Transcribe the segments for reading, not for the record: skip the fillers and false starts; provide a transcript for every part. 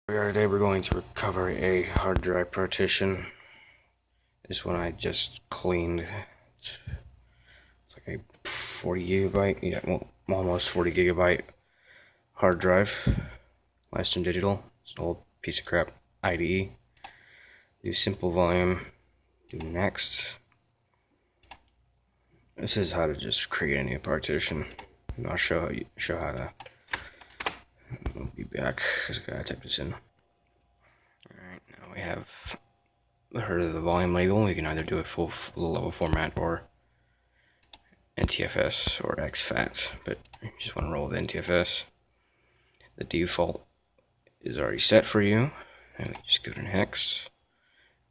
Today we're going to recover a hard drive partition. This one I just cleaned. It's like a 40 gigabyte, yeah, well, almost 40 gigabyte hard drive. Western Digital. It's an old piece of crap IDE. Do simple volume. Do next. This is how to just create a new partition. And I'll show how to. I'll be back because I gotta type this in. Alright, now we have heard of the volume label. We can either do a full level format or NTFS or exFAT, but you just want to roll with NTFS. The default is already set for you, and we just go to next.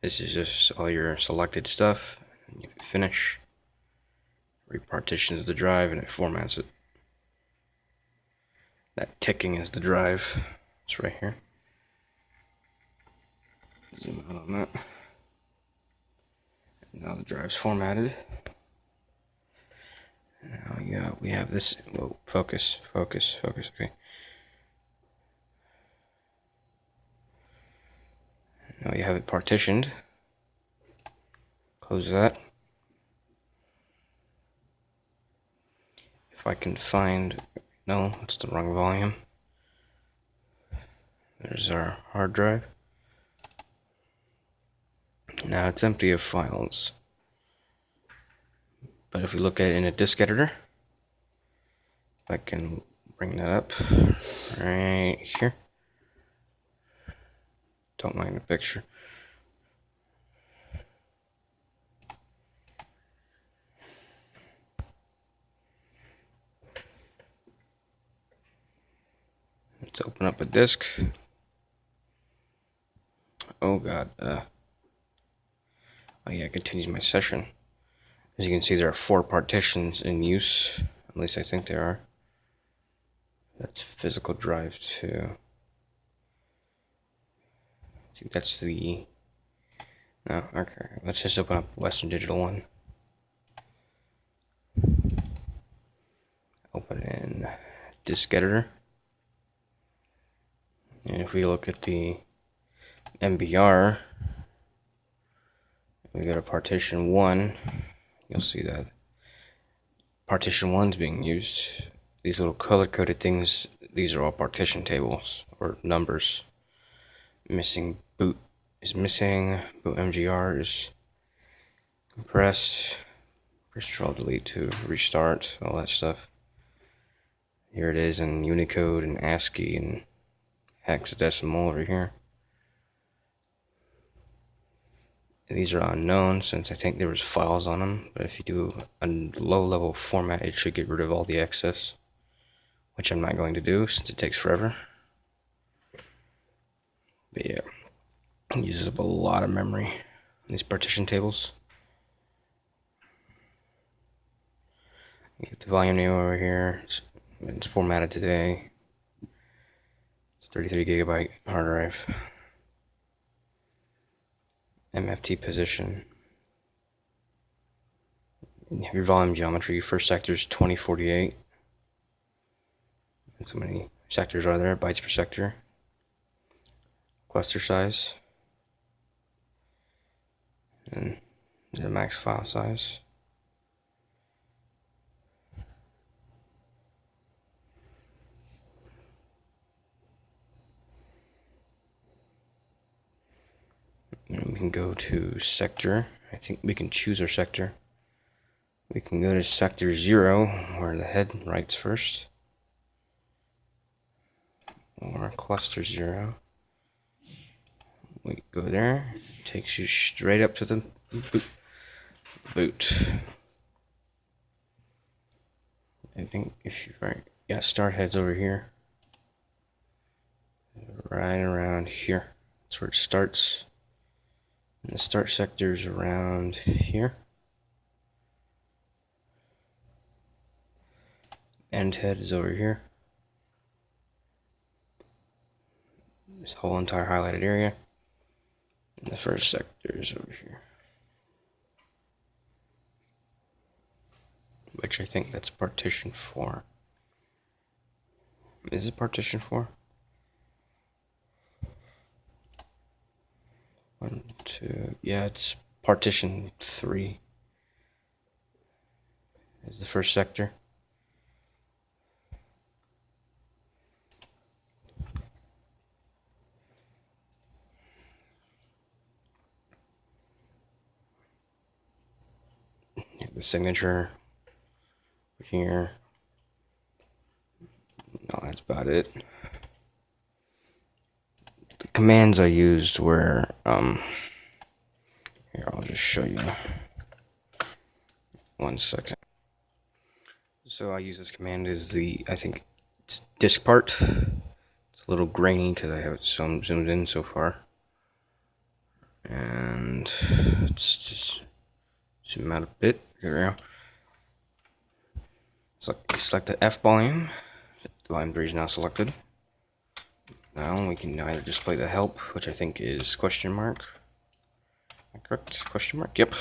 This is just all your selected stuff, and you can finish. Repartitions the drive, and it formats it. That ticking is the drive. It's right here. Zoom out on that. And now the drive's formatted. Now we have this. Whoa, focus. Okay. Now you have it partitioned. Close that. If I can find, no, it's the wrong volume. There's our hard drive. Now it's empty of files. But if we look at it in a disk editor, I can bring that up right here. Don't mind the picture. Let's open up a disk. Oh god. Oh yeah, it continues my session. As you can see, there are 4 partitions in use. At least I think there are. That's physical drive 2. I think that's the... No, okay. Let's just open up Western Digital one. Open in disk editor. And if we look at the MBR, we go to partition 1, you'll see that partition 1 is being used. These little color-coded things, these are all partition tables, or numbers. Missing boot is missing, boot MGR is compressed, press Control Delete to restart, all that stuff. Here it is in Unicode and ASCII and hexadecimal over here. These are unknown since I think there was files on them, but if you do a low-level format, it should get rid of all the excess, which I'm not going to do since it takes forever. But yeah, it uses up a lot of memory in these partition tables. You get the volume name over here. It's formatted today. It's 33 gigabyte hard drive. MFT position. And you have your volume geometry. First sector is 2048. And so many sectors are there, bytes per sector. Cluster size. And the max file size. And we can go to sector. I think we can choose our sector. We can go to sector 0, where the head writes first. Or cluster 0. We go there. It takes you straight up to the boot. I think if you yeah, start head's over here. Right around here. That's where it starts. And the start sector is around here. End head is over here. This whole entire highlighted area. And the first sector is over here. Which I think that's partition 4. Is it partition 4? 1, 2, yeah, it's partition 3 is the first sector. The signature here. No, that's about it. The commands I used were here, I'll just show you. 1 second. So I use this command as I think it's disk part. It's a little grainy because I have it zoomed in so far. And it's just zoom out a bit. Here we go. Select the F volume. The volume 3 is now selected. Now we can either display the help, which I think is question mark. Am I correct? Question mark? Yep.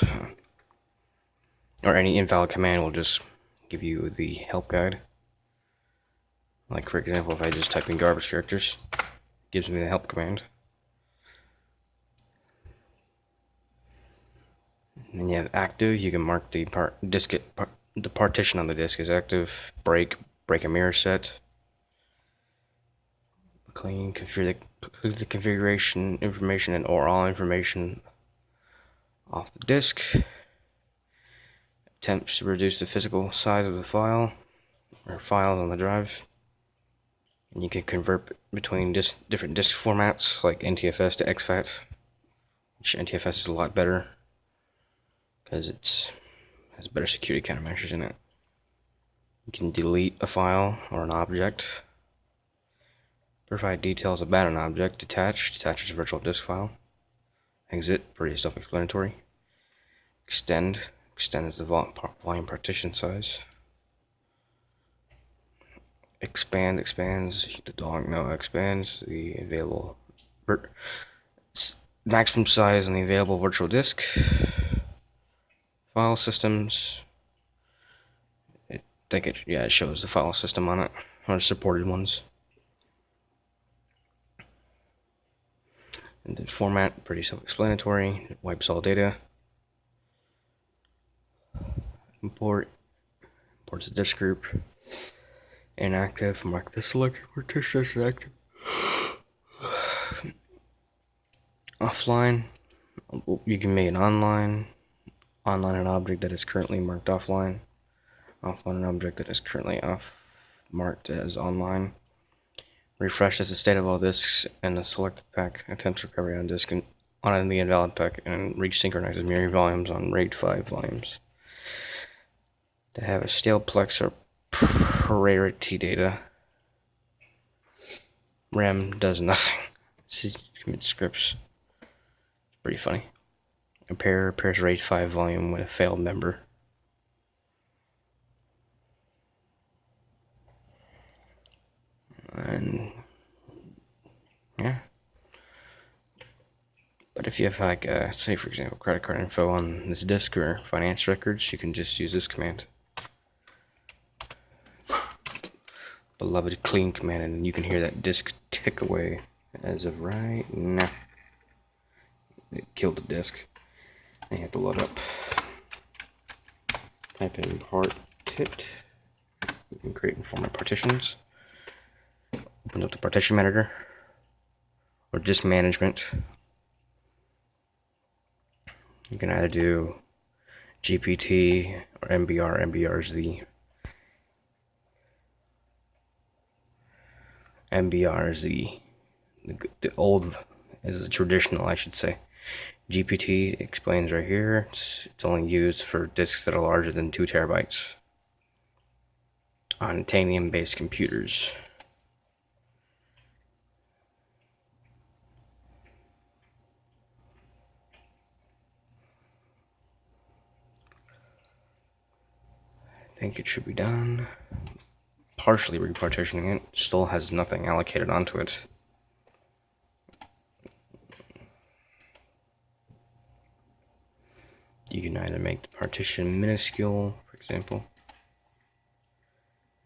Or any invalid command will just give you the help guide. Like for example, if I just type in garbage characters, it gives me the help command. And you have active, you can mark the the partition on the disk is active, break a mirror set, clean, configure the configuration information and or all information off the disk. Attempts to reduce the physical size of the file or files on the drive. And you can convert between different disk formats like NTFS to exFAT, which NTFS is a lot better because it has better security countermeasures in it. You can delete a file or an object. Provide details about an object. Detach is a virtual disk file. Exit, pretty self-explanatory. Extend is the volume partition size. Expands the dog no expands the available maximum size on the available virtual disk. File systems. It shows the file system on it, or supported ones. And then format, pretty self-explanatory. It wipes all data. Imports the disk group. Inactive, mark the selected partition as active. Offline, you can make it online. Online an object that is currently marked offline. Offline an object that is currently marked as online. Refresh as the state of all disks and the selected pack attempts recovery on disk and on the invalid pack and resynchronizes mirror volumes on RAID 5 volumes. To have a stale plex or priority data. RAM does nothing. Commit scripts. Pretty funny. Pairs RAID 5 volume with a failed member. And yeah. But if you have like say for example credit card info on this disk or finance records, you can just use this command. Beloved clean command, and you can hear that disk tick away as of right now. It killed the disk. I have to load up. Type in partit. You can create and format partitions. Open up the partition manager or disk management. You can either do GPT or MBR. MBR is the old, is the traditional, I should say. GPT explains right here. It's only used for disks that are larger than 2 terabytes on Titanium-based computers. I think it should be done. Partially repartitioning it, still has nothing allocated onto it. You can either make the partition minuscule, for example,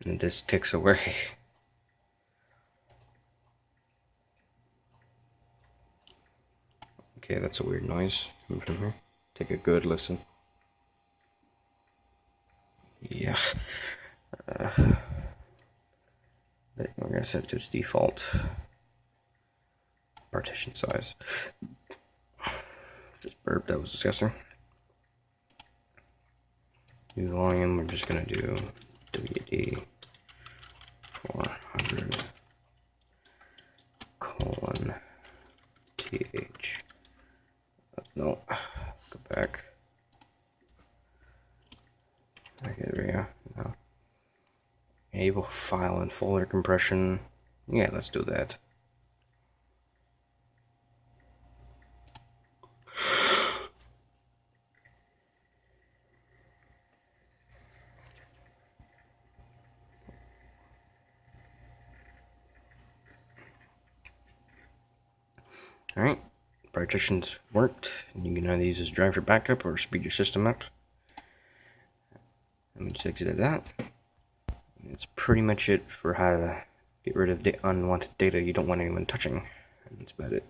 and this ticks away. Okay, that's a weird noise coming from here. Take a good listen. Yeah. We're gonna set it to its default partition size. Just burp, that was disgusting. New volume, we're just gonna do WD 400 colon TH. No, go back. Okay, there we go. No. Enable file and folder compression. Yeah, let's do that. Alright, partitions worked, and you can either use this drive for backup or speed your system up. Let me just exit that. That's pretty much it for how to get rid of the unwanted data you don't want anyone touching. That's about it.